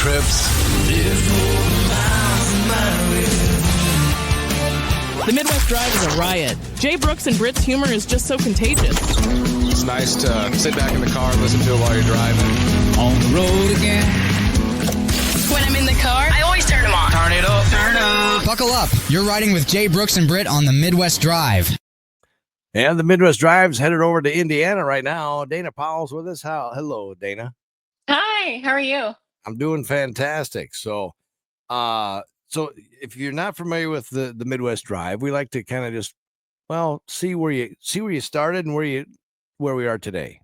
trips. The Midwest Drive is a riot. Jay Brooks and Britt's humor is just so contagious. It's nice to sit back in the car and listen to it while you're driving. On the road again. When I'm in the car, I always turn them on. Turn it up. Turn up. Buckle up. You're riding with Jay Brooks and Britt on the Midwest Drive. And the Midwest Drive's headed over to Indiana right now. Dana Powell's with us. Hello, Dana. Hi, how are you? I'm doing fantastic. So if you're not familiar with the Midwest Drive, we like to kind of just, see where you started and where we are today.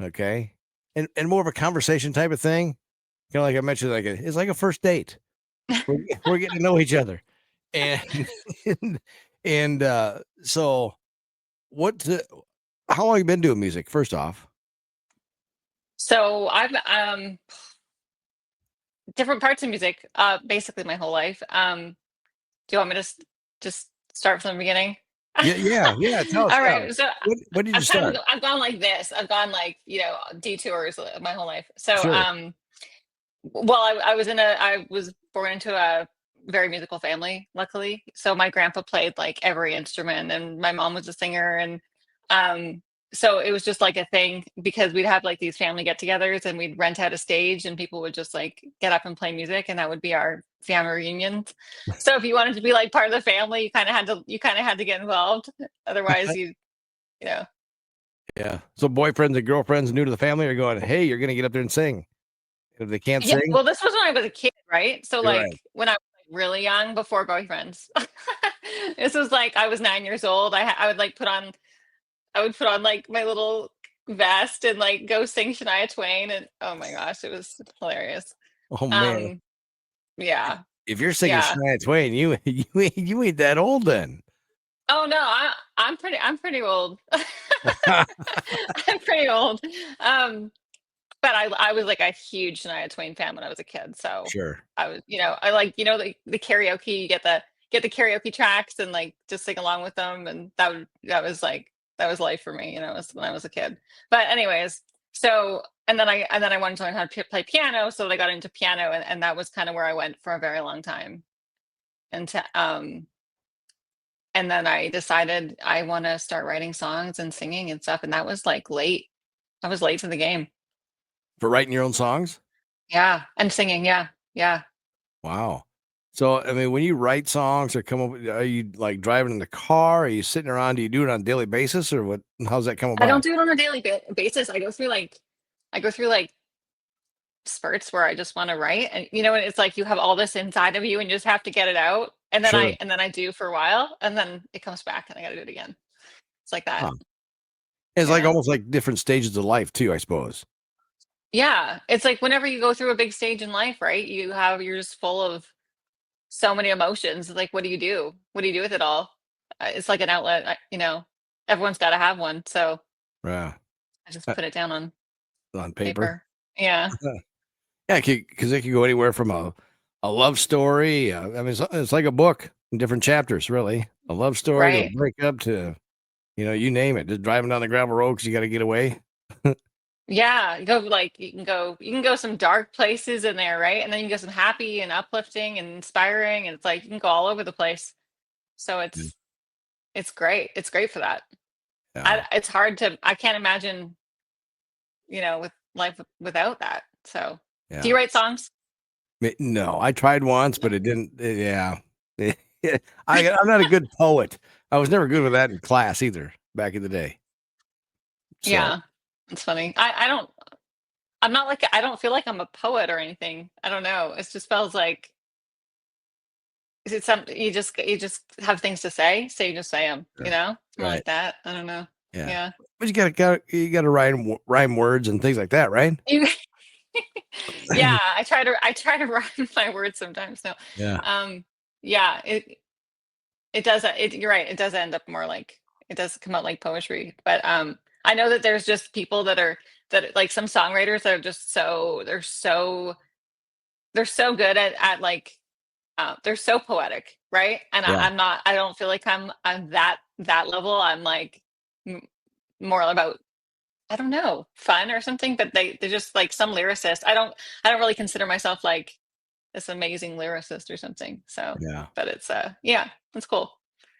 Okay. And more of a conversation type of thing. Kind of like I mentioned, it's like a first date. We're getting to know each other. And so how long have you been doing music, first off? So I've different parts of music, basically my whole life. Do you want me to just start from the beginning? Yeah. Tell us. All right. So when did you start? I've gone like this. I've gone like, detours my whole life. So Sure. I was born into a very musical family, luckily. So my grandpa played like every instrument and my mom was a singer. And so it was just like a thing because we'd have like these family get-togethers and we'd rent out a stage and people would just like get up and play music and that would be our family reunions. So if you wanted to be like part of the family, you kind of had to get involved. Otherwise Yeah. So boyfriends and girlfriends new to the family are going, hey, you're going to get up there and sing. If they can't sing. Well, this was when I was a kid, right? So like right. when I was like really young, before boyfriends. This was like I was 9 years old. I would put on like my little vest and like go sing Shania Twain, and oh my gosh, it was hilarious. Oh man. Yeah. If you're singing Yeah. Shania Twain, you ain't that old then. Oh no, I'm pretty old. I'm pretty old. But I was like a huge Shania Twain fan when I was a kid. So Sure. I was, I like, the karaoke, you get the karaoke tracks and like just sing along with them. And that was life for me, when I was a kid. But anyways, so, and then I wanted to learn how to play piano. So I got into piano and that was kind of where I went for a very long time. And and then I decided I want to start writing songs and singing and stuff. And that was like late. I was late to the game. For writing your own songs? Yeah. And singing. Yeah. Yeah. Wow. So, I mean, when you write songs or come up, are you like driving in the car? Are you sitting around? Do you do it on a daily basis or what? How's that come about? I don't do it on a daily basis. I go through like spurts where I just want to write. And it's like you have all this inside of you and you just have to get it out. And then Sure. I do for a while and then it comes back and I got to do it again. It's like that. Huh. It's like Yeah. almost like different stages of life too, I suppose. Yeah. It's like whenever you go through a big stage in life, right? You're just full of so many emotions. Like, what do you do? What do you do with it all? It's like an outlet, everyone's got to have one. So Yeah. I just put it down on On paper. paper. Yeah. Yeah. Because it could go anywhere from a love story. I mean, it's like a book in different chapters, really. A love story to Right. a breakup to, you name it. Just driving down the gravel road because you got to get away. Yeah, you can go some dark places in there, right? And then you can go some happy and uplifting and inspiring, and it's like you can go all over the place. So it's great. It's great for that. Yeah. It's hard I can't imagine, with life without that. So, Yeah. do you write songs? No, I tried once, but it didn't. Yeah. I'm not a good poet. I was never good with that in class either back in the day. So, Yeah, it's funny. I don't feel like I'm a poet or anything. I don't know. It just feels like is it something you just have things to say, so you just say them, Sure. something Right. like that. I don't know. Yeah. Yeah. But you gotta rhyme words and things like that, right? You Yeah, I try to rhyme my words sometimes. No. Yeah. Yeah, it does you're right. It does end up more like it does come out like poetry. But I know that there's just people that like some songwriters that are just they're so good at like they're so poetic, right? And Yeah. I'm not. I don't feel like I'm that level. I'm like more about I don't know, fun or something, but they're just like some lyricist. I don't really consider myself like this amazing lyricist or something. So, Yeah. but it's yeah, it's cool.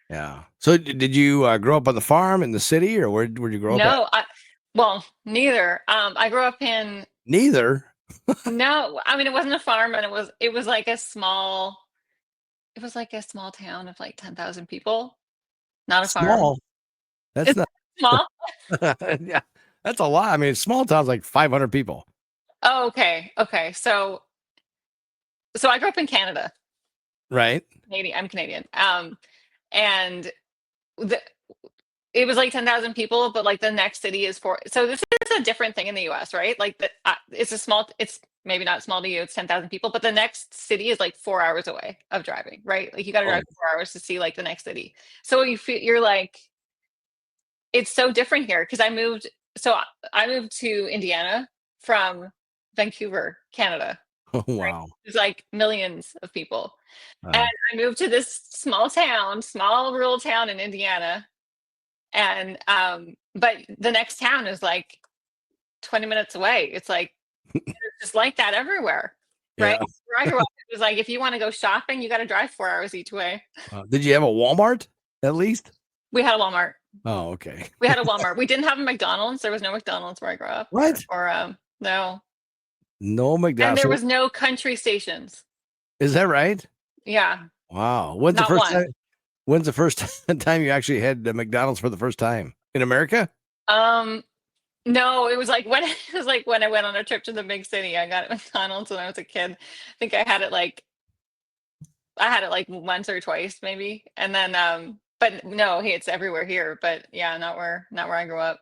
Yeah. So did you grow up on the farm in the city, or where'd you grow up at? No, well, neither. I grew up in Neither. no, I mean it wasn't a farm, and it was like a small town of like 10,000 people, not a farm. Small. That's It's not. small. Yeah. That's a lot. I mean, small towns like 500 people, Oh, okay, okay. So I grew up in Canada. right? Canadian. I'm Canadian. And the, it was like 10,000 people, but like the next city is four. So this is a different thing in the US, right? Like it's maybe not small to you, it's 10,000 people, but the next city is like 4 hours away of driving, right? Like you got to Oh, drive 4 hours to see like the next city. So you're like, it's so different here because I moved to Indiana from Vancouver, Canada. oh Right? wow. There's like millions of people. And Uh, I moved to this small rural town in Indiana. And but the next town is like 20 minutes away. It's like it's just like that everywhere. Right? yeah. Where I grew up, it was like if you want to go shopping, you got to drive 4 hours each way. Did you have a Walmart at least? We had a Walmart. Oh, okay. We had a Walmart. We didn't have a McDonald's. There was no McDonald's where I grew up. What? Or no. No And McDonald's. there was no country stations. Is that right? Yeah. Wow. Not one. When's the first time you actually had the McDonald's for the first time in America? Um No, it was like when it was like when I went on a trip to the big city. I got McDonald's when I was a kid. I think I had it like once or twice maybe. And then but no, hey, it's everywhere here. But yeah, not where I grew up.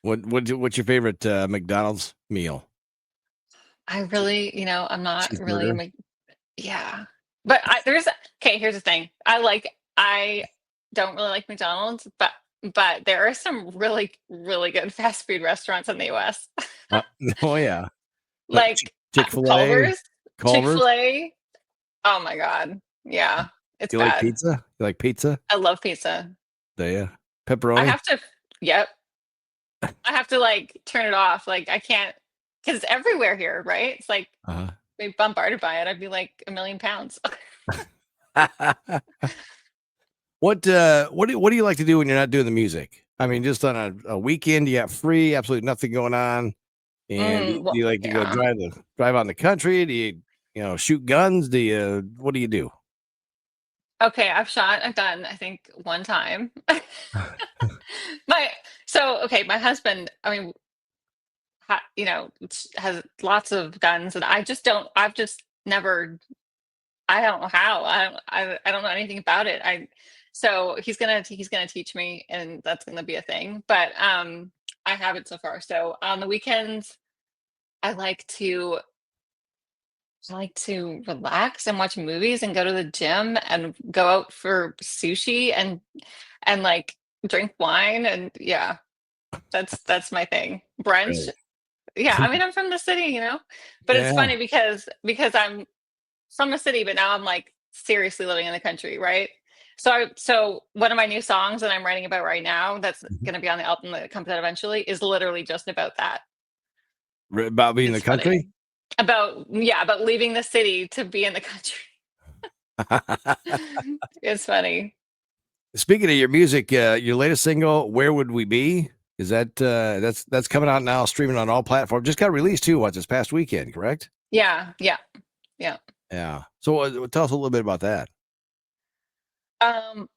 What's your favorite McDonald's meal? I really, I'm not really Cheeseburger. yeah. But okay, here's the thing. I don't really like McDonald's, but there are some really, really good fast food restaurants in the US. Oh yeah, like Like Chick-fil-A, Culver's, Culver's. Chick-fil-A. Oh my God. Yeah, it's You like bad. pizza? You like pizza? I love pizza. Do you? I Pepperoni? have to, yep. I have to like turn it off. Like I can't, because it's everywhere here, right? It's like Uh-huh. be bombarded by it. I'd be like a million pounds. What do you like to do when you're not doing the music? I mean, just on a weekend, you got free, absolutely nothing going on, and do Well, you like to go yeah. drive out in the country? Do you shoot guns? What do you do? Okay, I've done, I think, one time. My my husband, I mean, has lots of guns, and I've just never. I don't know how. I don't know anything about it. So he's gonna teach me, and that's gonna be a thing. But I haven't so far. So on the weekends, I like to relax and watch movies and go to the gym and go out for sushi and like drink wine, and yeah, that's my thing. Brunch. Right. Yeah, I mean I'm from the city, but it's Yeah. funny because I'm from the city, but now I'm like seriously living in the country, right? So one of my new songs that I'm writing about right now, that's Mhm. going to be on the album that comes out eventually, is literally just about that. About being in the It's funny country. about leaving the city to be in the country. It's funny. Speaking of your music, your latest single, "Where Would We Be," is that's coming out now, streaming on all platforms. Just got released too. What, this past weekend? Correct? Yeah, yeah, yeah. Yeah. So tell us a little bit about that.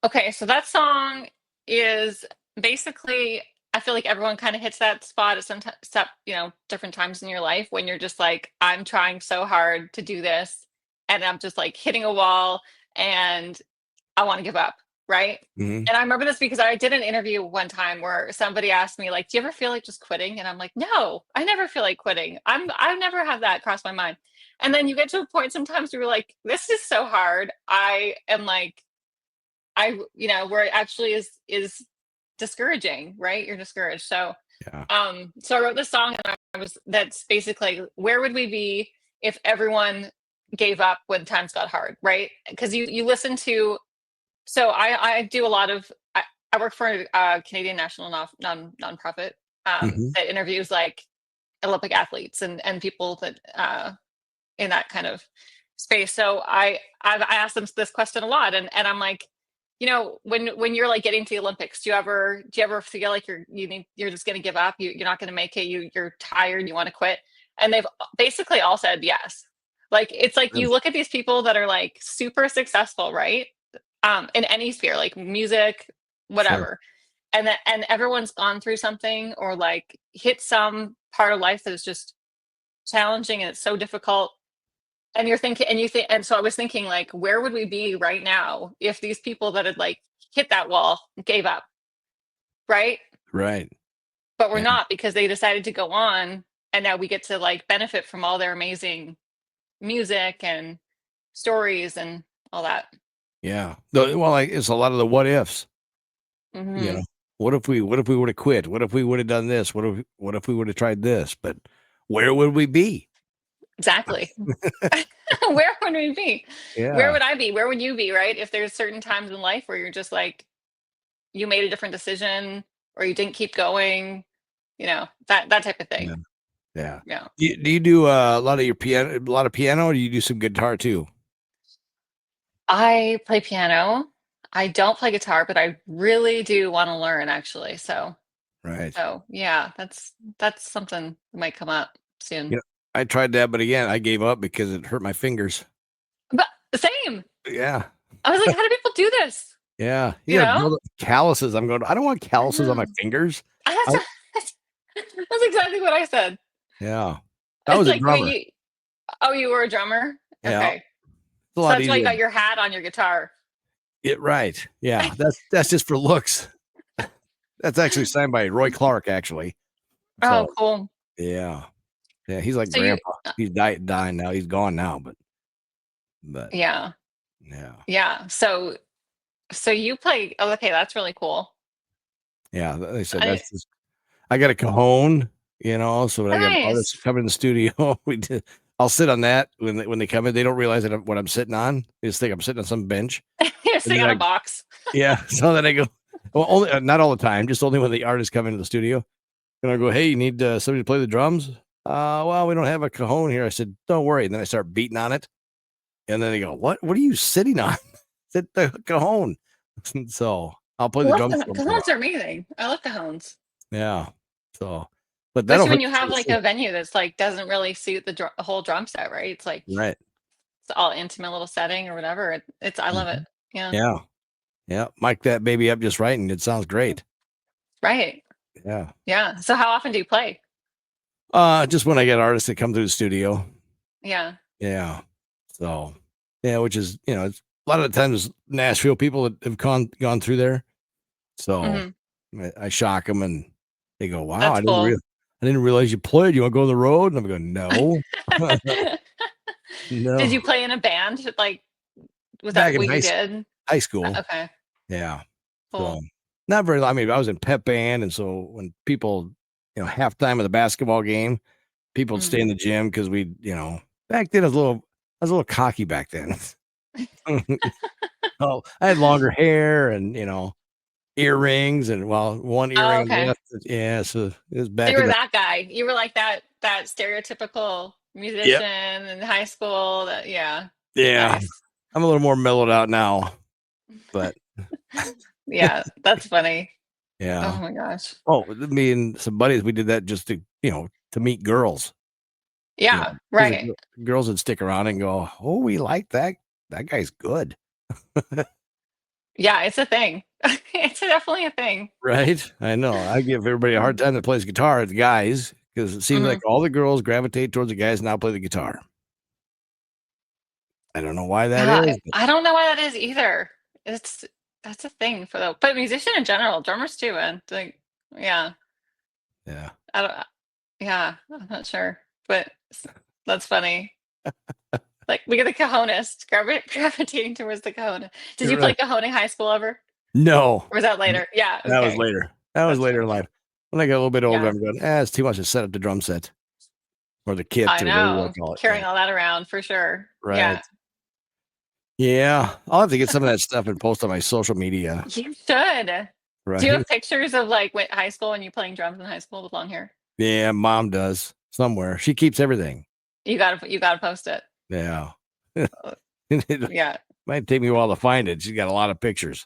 Okay, so that song is basically, I feel like everyone kind of hits that spot at different times in your life when you're just like, I'm trying so hard to do this, and I'm just like hitting a wall, and I want to give up, right? Hmm. And I remember this because I did an interview one time where somebody asked me, like, do you ever feel like just quitting? And I'm like, no, I never feel like quitting. I've never had that cross my mind. And then you get to a point sometimes where you're like, this is so hard. I am like, where it actually is discouraging, right? You're discouraged. Yeah. So I wrote this song, and that's basically, where would we be if everyone gave up when times got hard, right? Because you listen to, so I do a lot of, I work for a Canadian national nonprofit, Mhm. that interviews like Olympic athletes and people that in that kind of space. So I asked them this question a lot, and I'm like, when you're like getting to the Olympics, do you ever feel like you're just going to give up? You're not going to make it. You're tired. You want to quit? And they've basically all said yes. Like it's like you Really? look at these people that are like super successful, right? In any sphere, like music, Sure. whatever, and everyone's gone through something or like hit some part of life that is just challenging and it's so difficult. And you're thinking, and you think, and so I was thinking, like, where would we be right now if these people that had like hit that wall gave up, right? Right. But we're Yeah. not, because they decided to go on, and now we get to like benefit from all their amazing music and stories and all that. Yeah. Well, like, it's a lot of the what ifs, you know? Hmm. What if we would have quit? What if we would have done this? What if we would have tried this? But where would we be? Exactly. Where would we be? Where Yeah. would I be? Where would you be? Right? If there's certain times in life where you're just like, you made a different decision or you didn't keep going, that type of Yeah. thing. Yeah. Yeah. Do you do a lot of piano, or do you do some guitar too? I play piano. I don't play guitar, but I really do want to learn actually. So, Right. so yeah, that's something that might come up soon. You know, I tried that, but again, I gave up because it hurt my fingers. But the same. Yeah. I was like, how do people do this? Yeah. You You gotta know? build up calluses. I don't want I calluses on my know. fingers. I That's exactly what I said. Yeah. I It's was a like when drummer. you oh, you were a drummer? Yeah. Okay. It's a So lot that's why you easier. got your hat on your guitar. Right. Yeah. That's just for looks. That's actually signed by Roy Clark, actually. Oh, So, cool. yeah. Yeah, he's like So you grandpa. He's dying now. He's gone now, but yeah. yeah. Yeah. So you play oh, okay, that's really cool. Yeah, they said I that's just I got a cajon, so when I got artists nice. come in the studio, I'll sit on that when they come in. They don't realize that what I'm sitting on. They just think I'm sitting on some bench. You're And sitting then on a box. yeah, so then I go, well, only not all the time, just only when the artists come into the studio. And I go, hey, you need somebody to play the drums? Well, we don't have a cajon here. I said, don't worry. And then I start beating on it. And then they go, what are you sitting on? I said, the cajon. So I'll play I the love drums the for 'em for a while. cajones are amazing. I love cajones. Yeah. So, but that'll Especially when hurt you you have like too. a venue that's like doesn't really suit the whole drum set, right? It's like Right. it's all intimate little setting or whatever. It's I love it. Mhm. Yeah. Yeah. Yeah. Mic that baby up just right and it sounds great. Right. Yeah. Yeah. So how often do you play? Just when I get artists that come through the studio. Yeah. Yeah. So, yeah, which is, it's a lot of the times Nashville people that have gone through there. So Hmm. I shock them and they go, wow, That's cool. I didn't realize you played. You want to go on the road? And I'm going, no, Did no. you play in a band? Like, was Back that in what you did? high school. Okay. Yeah. So Cool. not very, I mean, I was in pep band. And so when people, halftime of the basketball game, people would stay Mhm. in the gym because back then I was a little cocky back then. Oh, I had longer hair and, earrings and one Oh, earring okay. left. Yeah, so it was So back you in were the that guy. You were like that stereotypical Yep. musician in high school. That yeah. Yeah. Nice. I'm a little more mellowed out now, but Yeah, that's funny. Oh yeah. my gosh. Oh, me and some buddies, we did that just to meet girls, Yeah, because right. girls would stick around and go, "Oh, we like that. That guy's good." Yeah, it's a thing. It's definitely a thing. Right? I know. I give everybody a hard Mm. time that plays guitar, the guys, because it seems like Mhm. all the girls gravitate towards the guys now play the guitar. I don't know why that Yeah, is, but I don't know why that is either. It's that's a thing for the but musician in general, drummers too, and like yeah, yeah. I don't yeah, I'm not sure, but that's funny. Like we get the cajonist gravitating towards the cajon. Did You're you play right. cajon in high school ever? No. Or was that later? Yeah, That was okay. later. That was That's later in funny. life. When I got a little bit older, Yeah. I'm going, it's too much to set up the drum set or the I kit or whatever you wanna know. call it. Yeah. Carrying all that around for sure. Right. Yeah. Yeah. I'll have to get some of that stuff and post on my social media. You should. Right. Do you have pictures of like high school and you playing drums in high school with long hair? Yeah, mom does somewhere. She keeps everything. You gotta post it. Yeah. Uh, It Yeah. might take me a while to find it. She's got a lot of pictures.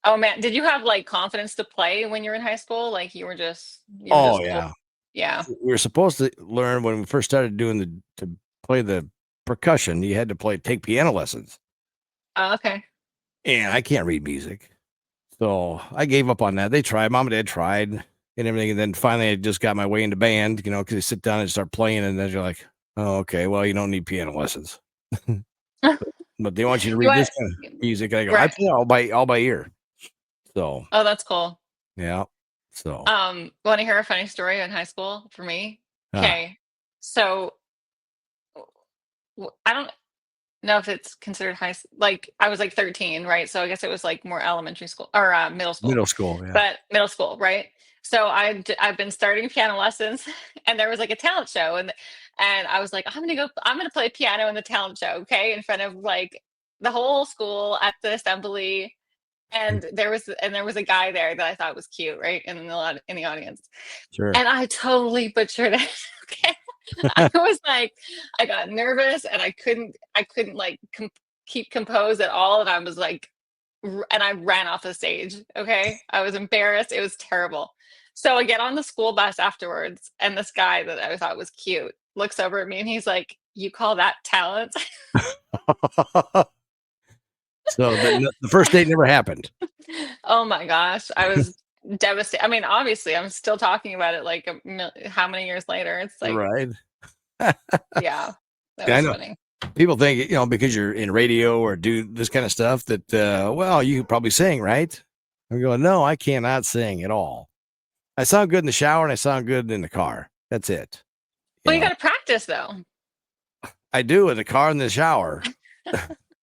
Oh man, did you have like confidence to play when you were in high school? Like you were just Oh cool. yeah. Yeah. We were supposed to learn when we first started doing to play the percussion, you had to take piano lessons. Oh, okay. And I can't read music. So I gave up on that. They tried, mom and dad tried and everything. And then finally I just got my way into band, because you sit down and start playing, and then you're like, oh, okay, well, you don't need piano lessons. But they want you to You read want this kind of music. And I go, I right. play all by ear. So Oh, that's cool. yeah. So Want to hear a funny story in high school for me? ah, Okay. So I don't know if it's considered like I was like 13, right? So I guess it was like more elementary school or middle school, middle school. Yeah. but middle school, right? So I've been starting piano lessons, and there was like a talent show, and I was like, I'm gonna play piano in the talent show, okay, in front of like the whole school at the assembly. And there was a guy there that I thought was cute, right, in the audience, Sure. and I totally butchered it. Okay, I was like, I got nervous and I couldn't like keep composed at all, and I was like, and I ran off the stage. Okay, I was embarrassed. It was terrible. So I get on the school bus afterwards, and this guy that I thought was cute looks over at me and he's like, "You call that talent?" So the first date never happened. Oh my gosh, I was devastated. I mean, obviously, I'm still talking about it like how many years later. It's like, Right. yeah, that Yeah, I was know. funny. People think, because you're in radio or do this kind of stuff that, well, you could probably sing, right? I'm going, no, I cannot sing at all. I sound good in the shower and I sound good in the car. That's it. Well, you got to practice though. I do in the car and the shower.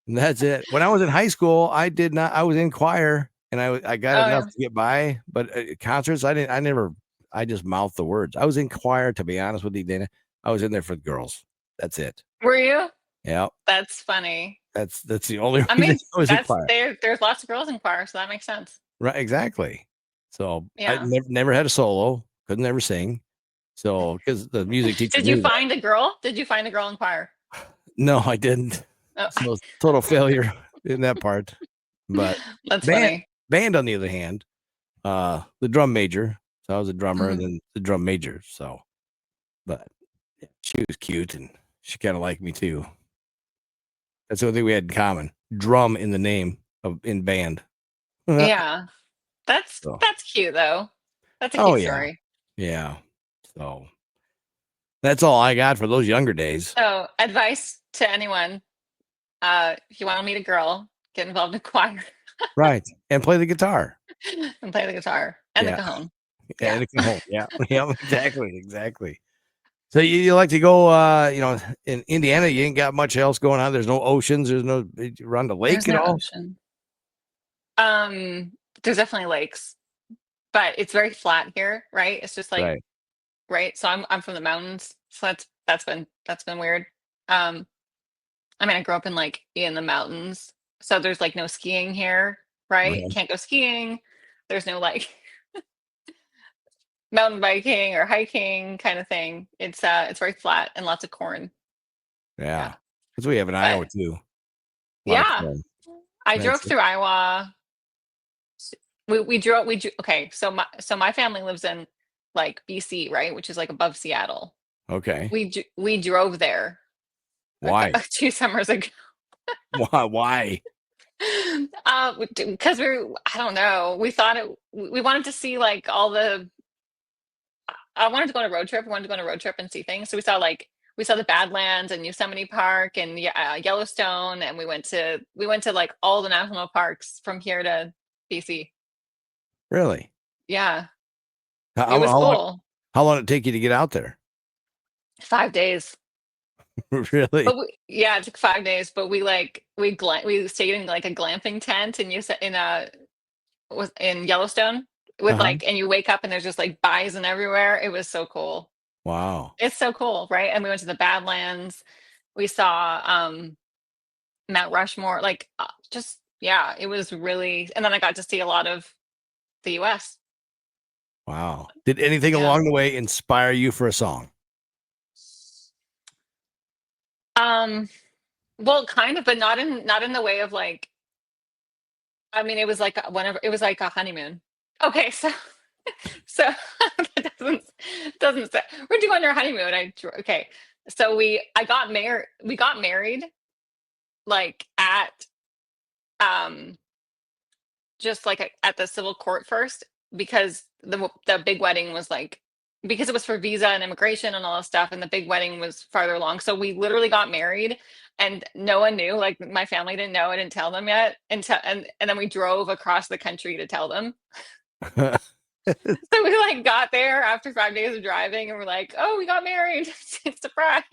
And that's it. When I was in high school, I did not, I was in choir and I got Oh enough yeah. to get by, but concerts, I just mouthed the words. I was in choir, to be honest with you, Dana. I was in there for the girls. That's it. Were you? Yeah. That's funny. That's the only I reason mean, I was in that's choir. there's lots of girls in choir, so that makes sense. Right, exactly. So I Yeah. never had a solo, couldn't ever sing. So because the music teacher Did you knew that. find a girl? Did you find a girl in choir? No, I didn't. Oh, So total failure in that part. But that's band funny. band on the other hand, the drum major. So I was a drummer and Mhm. then the drum major. So, but yeah, she was cute and she kind of liked me too. That's the only thing we had in common. Drum in the name of in band. Yeah, that's So, that's cute though. That's a oh cute yeah, story. yeah. So that's all I got for those younger days. So, advice to anyone: if you want to meet a girl, get involved in choir Right, and play the guitar. and play the guitar and the Yeah, cajon. Yeah. and a cajon. Yeah, yeah, exactly, exactly. So you like to go, in Indiana, you ain't got much else going on. There's no oceans. There's no around the lake There's at no all? ocean. There's definitely lakes, but it's very flat here, right? It's just like Right. right. So I'm from the mountains, so that's been weird. Um, I mean, I grew up in the mountains, so there's like no skiing here, right? Right. Can't go skiing. There's no like mountain biking or hiking kind of thing. It's very flat and lots of corn. Yeah, Yeah. That's what we have in but Iowa too. A lot of yeah, corn. I drove That's it. through Iowa. Okay, so my family lives in like BC, right, which is like above Seattle. Okay. We drove there Why? 2 summers ago. Why? Because I don't know, we wanted to see like all the I wanted to go on a road trip. We wanted to go on a road trip and see things. So we saw the Badlands and Yosemite Park and Yellowstone, and we went to like all the national parks from here to BC. Really? Yeah, it How was how long cool. how long did it take you to get out there? 5 days. Really? Yeah, it took 5 days, but we stayed in like a glamping tent and was in Yellowstone with Uh-huh. like, and you wake up and there's just like bison everywhere. It was so cool. Wow. It's so cool, right? And we went to the Badlands. We saw Mount Rushmore, like just yeah, it was really. And then I got to see a lot of the U.S. Wow. Did anything Yeah. along the way inspire you for a song? Well, kind of, but not in the way of like. I mean, it was like whenever it was like a honeymoon. Okay, so so that doesn't say we're doing our honeymoon. Okay, so I got married. We got married like at um just like at the civil court first because the big wedding was like because it was for visa and immigration and all this stuff and the big wedding was farther along, so we literally got married and no one knew, like my family didn't know, I didn't tell them yet until and then we drove across the country to tell them. So we like got there after 5 days of driving and we're like, oh, we got married. Surprise.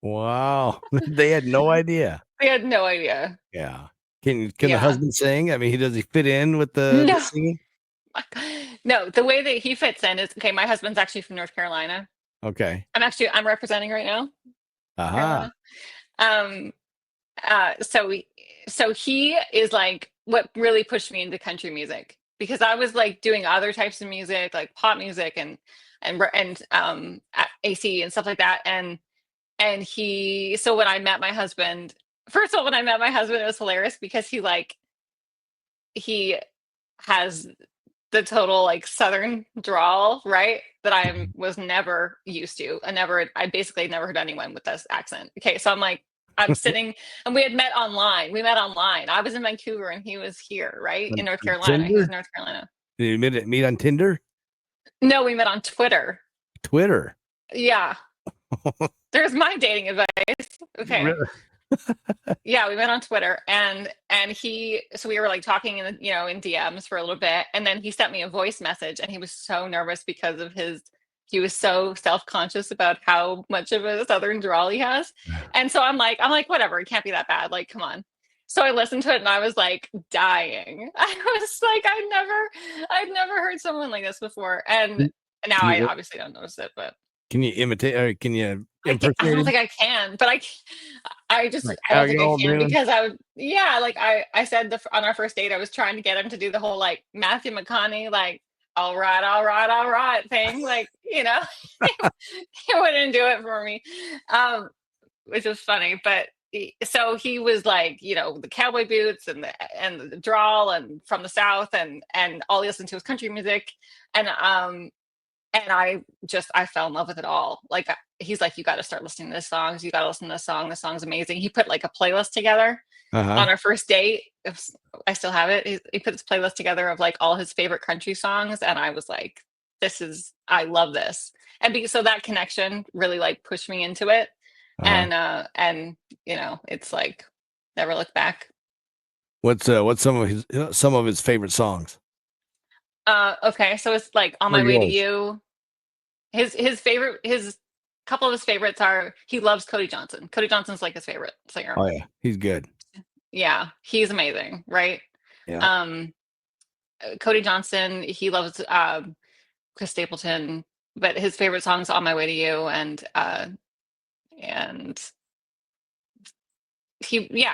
Wow. They had no idea. They had no idea. Yeah. Can the Yeah. husband sing? I mean, does he fit in with the No. singing? No, the way that he fits in is okay. My husband's actually from North Carolina. Okay. I'm representing right now. Aha. Carolina. So he is like what really pushed me into country music because I was like doing other types of music, like pop music and AC and stuff like that. And so when I met my husband, first of all, when I met my husband, it was hilarious because he has the total like Southern drawl, right? That was never used to. I basically never heard anyone with this accent. Okay. So I'm sitting and we met online. I was in Vancouver and he was here, right? In North Carolina. He was in North Carolina. Did you meet on Tinder? No, we met on Twitter. Twitter. Yeah. There's my dating advice. Okay. Really? Yeah, we met on Twitter and so we were like talking in DMs for a little bit and then he sent me a voice message and he was so nervous because of he was so self-conscious about how much of a Southern drawl he has. And so I'm like, whatever, it can't be that bad. Like, come on. So I listened to it and I was like dying. I was like, I'd never heard someone like this before. And now I obviously don't notice it, but can you imitate or can you impersonate? I don't think I can, but I don't think I can because I said on our first date, I was trying to get him to do the whole like Matthew McConaughey, like, all right thing. Like, he wouldn't do it for me. Which was funny, but so he was like, the cowboy boots and the drawl and from the South and all he listened to was country music. And I fell in love with it all. Like he's like, you got to start listening to this songs. You got to listen to this song. This song's amazing. He put like a playlist together on our first date. I still have it. He put this playlist together of like all his favorite country songs. And I was like, I love this. And so that connection really like pushed me into it. And it's like never look back. What's some of his favorite songs? Okay, so it's like On My Way to You. His couple of his favorites are he loves Cody Johnson. Cody Johnson's like his favorite singer. Oh yeah, he's good. Yeah, he's amazing, right? Yeah. Cody Johnson, he loves Chris Stapleton, but his favorite song is On My Way to You and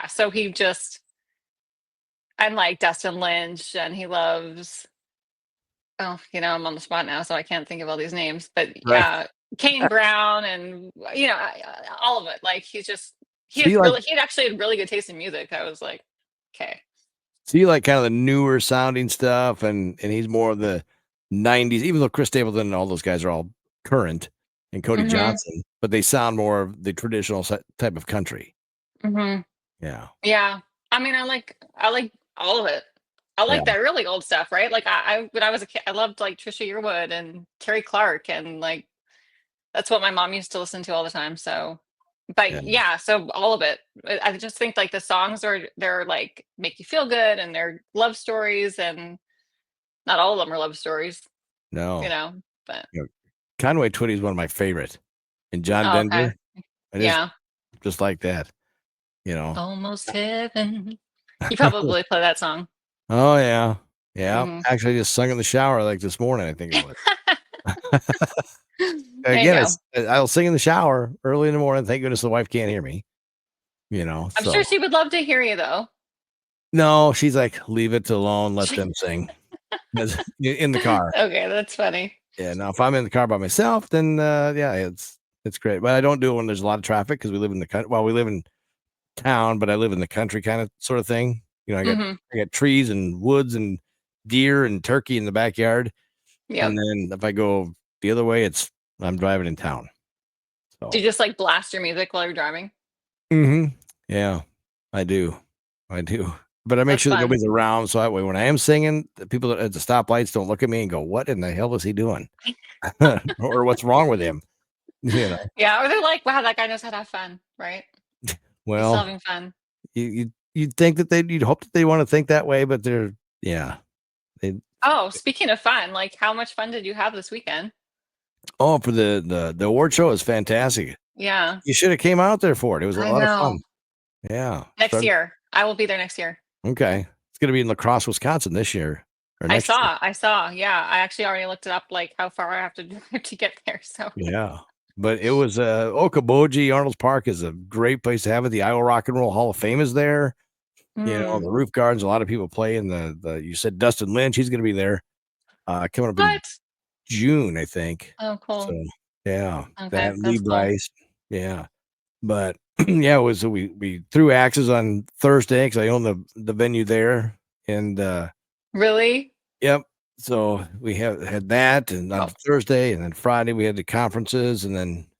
so he just and like Dustin Lynch and he loves I'm on the spot now, so I can't think of all these names, but Right. Kane Brown and all of it. Like he actually had really good taste in music. I was like, okay. So you like kind of the newer sounding stuff and he's more of the 90s, even though Chris Stapleton and all those guys are all current and Cody Johnson, but they sound more of the traditional type of country. Mm-hmm. Yeah. Yeah. I mean, I like all of it. I like that really old stuff, right? Like when I was a kid, I loved like Trisha Yearwood and Terry Clark, and like that's what my mom used to listen to all the time. So, but so all of it. I just think like the songs they're like make you feel good, and they're love stories, and not all of them are love stories. No, but Conway Twitty is one of my favorite, and John Denver. Okay. Just like that. Almost heaven. You probably play that song. Oh yeah. Actually, I just sung in the shower like this morning. I think it was. Again, I'll sing in the shower early in the morning. Thank goodness the wife can't hear me. I'm sure she would love to hear you though. No, she's like, leave it alone. Let them sing. in the car. Okay, that's funny. Yeah. Now, if I'm in the car by myself, then yeah, it's great. But I don't do it when there's a lot of traffic because we live in the country. Well, we live in town, but I live in the country kind of sort of thing. You know, Hmm. I got trees and woods and deer and turkey in the backyard. And Yep. then if I go the other way, I'm driving in town. Do So, you just like blast your music while you're driving? yeah, I do. I do. But I make That's sure that fun. nobody's around. So that way, when I am singing, the people at the stoplights don't look at me and go, "What in the hell is he doing?" or "What's wrong with him?" You know. Yeah, or they're like, wow, that guy knows how to have fun, right? He's still Well, having fun. you'd think that you'd hope that they want to think that way, but yeah, they. Oh, speaking of fun, like how much fun did you have this weekend? Oh, for the award show is fantastic. Yeah, You should have came out there for it. It was a I lot of fun. know. Yeah. Next year. I will be there next year. Okay. It's gonna be in La Crosse, Wisconsin this year or I next year. saw, I saw. Yeah, I actually already looked it up, like how far I have to drive to get there. So, Yeah. But it was Okoboji, Arnold's Park is a great place to have it. The Iowa Rock and Roll Hall of Fame is there. You know, mm, the roof gardens, a lot of people play in the you said Dustin Lynch, he's gonna be there coming up in what? June, I think. Oh, So cool. yeah, Okay, that Lee that's cool. Bryce. Yeah. But yeah, it was we threw axes on Thursday because I own the venue there. And Really? yep. So we had that, and on Oh, Thursday, and then Friday we had the conferences, and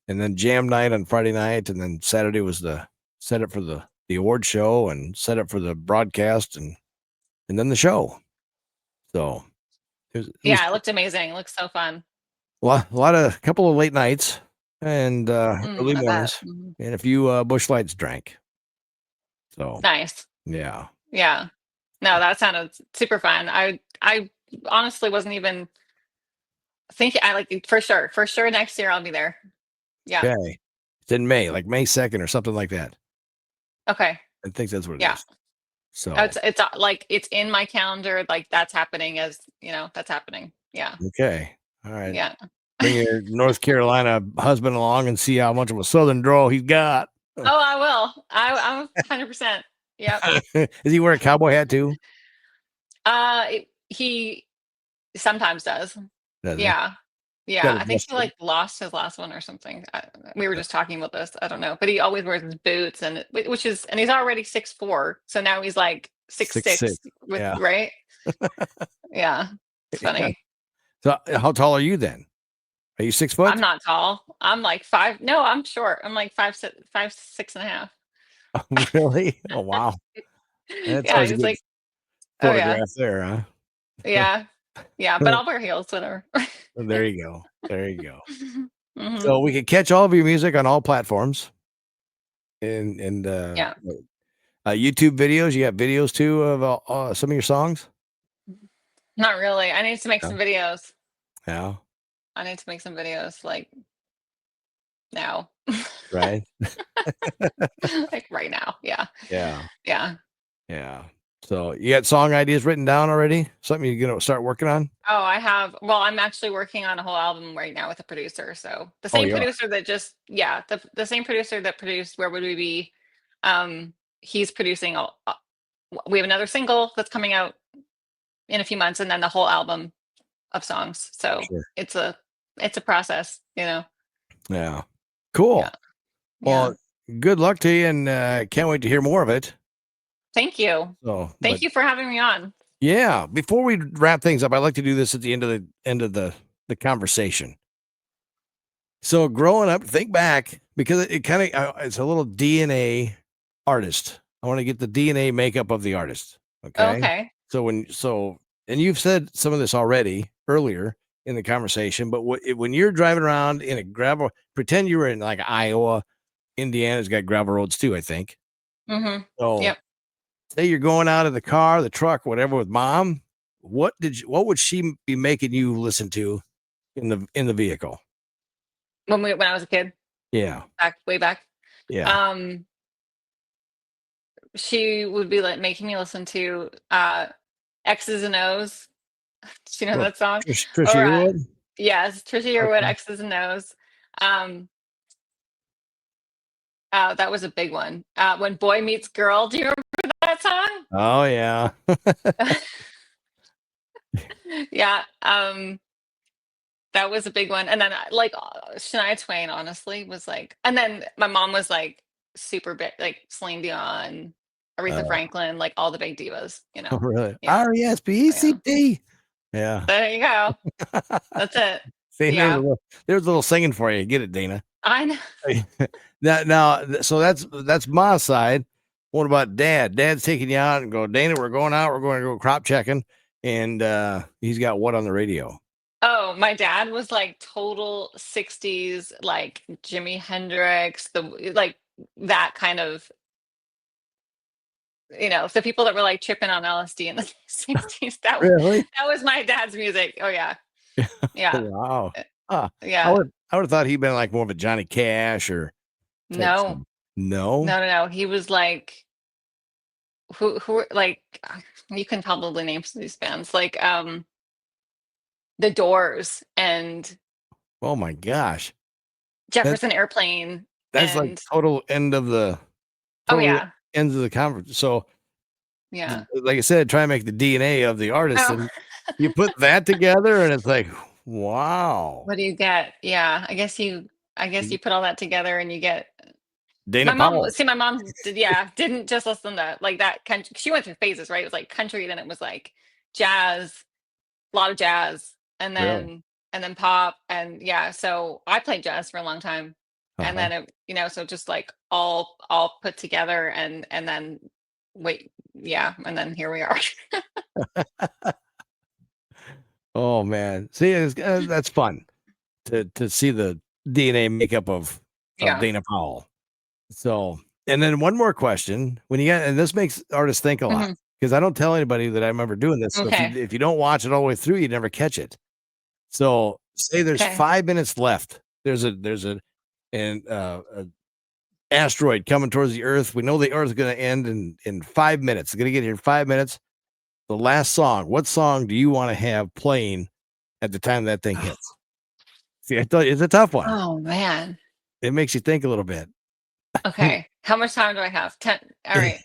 then jam night on Friday night, and then Saturday was the setup for the award show and setup for the broadcast, and then the show. So it was yeah, it looked amazing. It looks so fun. a couple of late nights and early I bet. mornings, Mhm. and a few bush lights drank. So Nice. yeah, Yeah. No, that sounded super fun. I honestly wasn't even thinking. I like for sure next year I'll be there. Yeah. okay. It's in May, like May 2nd or something like that. Okay. I think that's what it Yeah. is. So It's like it's in my calendar. Like that's happening as that's happening. Yeah. okay, all right. Yeah. Bring your North Carolina husband along and see how much of a Southern drawl he's got. Oh, I will. I'm 100%. Yep. Does he wear a cowboy hat too? He sometimes does. Does he? Yeah. Yeah. Got I his think he mustache. like lost his last one or something. We were just talking about this. I don't know, but he always wears his boots and he's already 6'4", so now he's like six 6'6". six with Yeah. right. Yeah, it's Yeah. funny. So how tall are you then? Are you 6 foot? I'm not tall. I'm like five. No, I'm short. I'm like 5'6" 5'6" and a half. Really? Oh wow. That's Yeah, always a he's good like, oh yeah, photograph there, huh? yeah, yeah. But I'll wear heels, whatever. There you go. There you go. Hmm. So we can catch all of your music on all platforms and Yeah. YouTube videos. You got videos too of some of your songs? Not really. I need to make No. some videos. Yeah. I need to make some videos like now. Right. Like right now. Yeah. Yeah. Yeah. Yeah. So you got song ideas written down already? Something you're gonna start working on? Oh, I have. Well, I'm actually working on a whole album right now with a producer. So the Oh, same you are. producer that just, yeah, the same producer that produced Where Would We Be? He's producing. We have another single that's coming out in a few months, and then the whole album of songs. So Sure. it's a process. Yeah. Cool. Yeah. Yeah. Well, good luck to you, and can't wait to hear more of it. Thank you. So, Thank you for having me on. yeah, before we wrap things up, I'd like to do this at the end of the conversation. So, growing up, think back because it kind of it's a little DNA artist. I want to get the DNA makeup of the artist. Okay. Okay. And you've said some of this already earlier in the conversation, but when you're driving around in a gravel, pretend you were in like Iowa, Indiana's got gravel roads too, I think. Mm-hmm. So Yep. say you're going out of the car, the truck, whatever with mom, what would she be making you listen to in the vehicle? When I was a kid, Yeah. way back. Yeah. Um, she would be like making me listen to X's and O's. Do you know Well, that song? Trisha Or Yearwood? yes, Trisha Yearwood, Okay. X's and O's. Um, that was a big one. When Boy Meets Girl, do you remember that song? Oh yeah. Yeah. That was a big one. And then Shania Twain, honestly, was like, and then my mom was like super big, like Celine Dion, Aretha Uh, Franklin, like all the big divas, oh, really? Yeah. Oh, yeah. R-E-S-P-E-C-T. Yeah. There you go. That's it. See, Yeah. there's a little singing for you. Get it, Dana. I know. So that's my side. What about Dad? Dad's taking you out and go, Dana, we're going out. We're going to go crop checking. And he's got what on the radio? Oh, my dad was like total 60s, like Jimi Hendrix, like that kind of, the people that were like tripping on LSD in the 60s. Really? That was my dad's music. Oh yeah. Oh, Yeah. wow. uh, I Yeah. would have thought he'd been like more of a Johnny Cash or type No. thing. No? No. He was like who like you can probably name some of these bands like The Doors and Oh my gosh. That Jefferson Airplane that's like and total end of the oh totally yeah. ends of the conference. So Yeah. like I said, try and make the DNA of the artist, Oh. and you put that together, and it's like, wow, What do you get? Yeah, I guess you put all that together and you get Dana my mom. Powell, See, my mom didn't just listen to like that country. She went through phases, right? It was like country, then it was like jazz, a lot of jazz, and really? then pop, and yeah. So I played jazz for a long time, and Uh-huh. then so just like all put together, and then wait, yeah, and then here we are. Oh man, see, that's fun to see the DNA makeup of Yeah. Dana Powell. So, and then one more question: when you get, and this makes artists think a lot Hmm. because I don't tell anybody that I remember doing this. So Okay. if you don't watch it all the way through, you never catch it. So say there's Okay. 5 minutes left. A asteroid coming towards the Earth. We know the Earth is going to end in 5 minutes. It's going to get here in 5 minutes. The last song. What song do you want to have playing at the time that thing hits? See, I thought it's a tough one. Oh man. It makes you think a little bit. Okay. How much time do I have? 10. All right.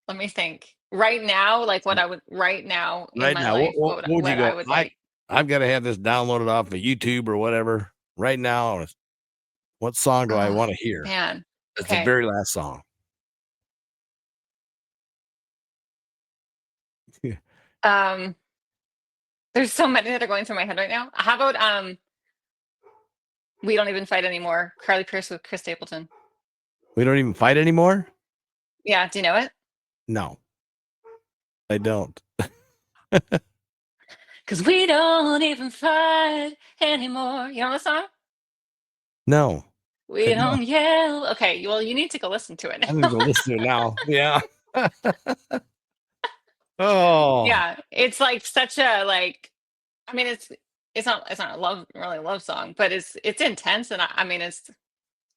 Let me think. Right now, like what I would right now in Right my now, life, what would you what go? I would like. I've got to have this downloaded off of YouTube or whatever. Right now, what song do I Oh want to hear? man. It's the Okay. very last song. Um, there's so many that are going through my head right now. How about We Don't Even Fight Anymore, Carly Pierce with Chris Stapleton. We don't even fight anymore? Yeah, do you know it? No, I don't. Because we don't even fight anymore. You know the song? No. We No. don't yell. Okay, well, you need to go listen to it I'm now. gonna go listen to it now. Yeah. Oh. Yeah, it's like such a like. I mean, it's not a really love song, but it's intense, and I mean,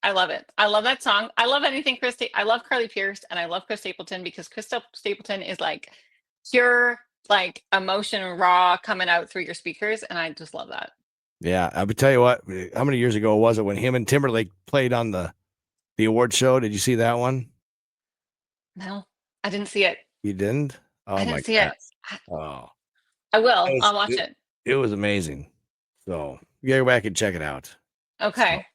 I love it. I love that song. I love anything I love Carly Pierce, and I love Chris Stapleton because Stapleton is like pure like emotion raw coming out through your speakers, and I just love that. Yeah, I would tell you what. How many years ago was it when him and Timberlake played on the award show? Did you see that one? No, I didn't see it. You didn't? I Oh my didn't see god. it. I, Oh, I will. it was I'll watch it, it. it was amazing. So you gotta go back and check it out. So Okay, I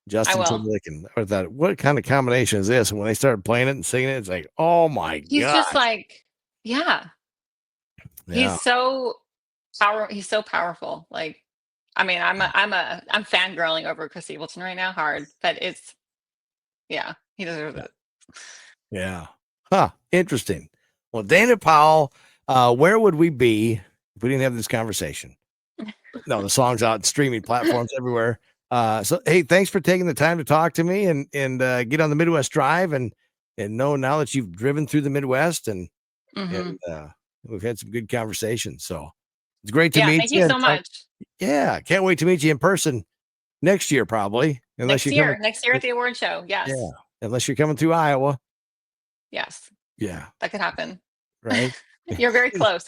Justin will. Timberlake, and I thought, what kind of combination is this? And when they started playing it and singing it, it's like, oh my He's just gosh. like, yeah, Yeah. he's so powerful. Like, I mean, I'm fangirling over Chris Stapleton right now, hard, but yeah, he deserves it. Yeah. Huh. Interesting. Well, Dana Powell, where would we be if we didn't have this conversation? No, the song's out streaming platforms everywhere. So hey, thanks for taking the time to talk to me and get on the Midwest Drive and know now that you've driven through the Midwest Hmm. and we've had some good conversations. So it's great to Yeah, meet thank you you. so much. Yeah, can't wait to meet you in person next year, probably, unless you're coming. Next year at the award show. Yeah, Yes, unless you're coming through Iowa. yes, Yeah, that could happen. right. You're very close.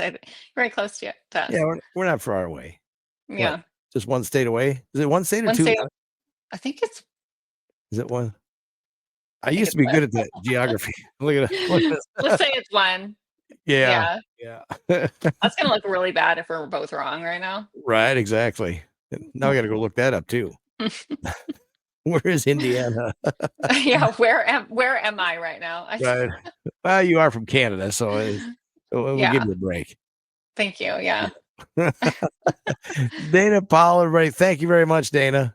Very close to us. Yeah, we're not far away. What? Yeah, Just one state away? Is it one state or one two? state. I think it's. Is it one? I I think used to it's be one. good at that geography. Look at Let's say it's one. Yeah. Yeah. Yeah. That's gonna look really bad if we're both wrong right now. Right. Exactly. Now I got to go look that up too. Where is Indiana? Yeah, where am I right now? Right. Well, you are from Canada, so we'll give Yeah. you a break. Thank you. Yeah. Dana Powell, everybody, thank you very much, Dana.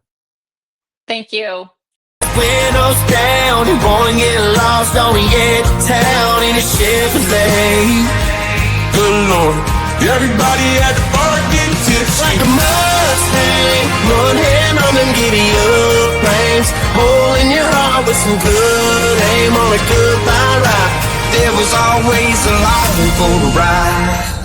Thank you. Windows down, you wanna get lost on the edge of town in a Chevrolet. Good Lord, everybody at the bar getting tipsy like a Mustang. One hand on them giddy up reins, hole in your heart with some good aim on a goodbye ride. There was always a life for the ride.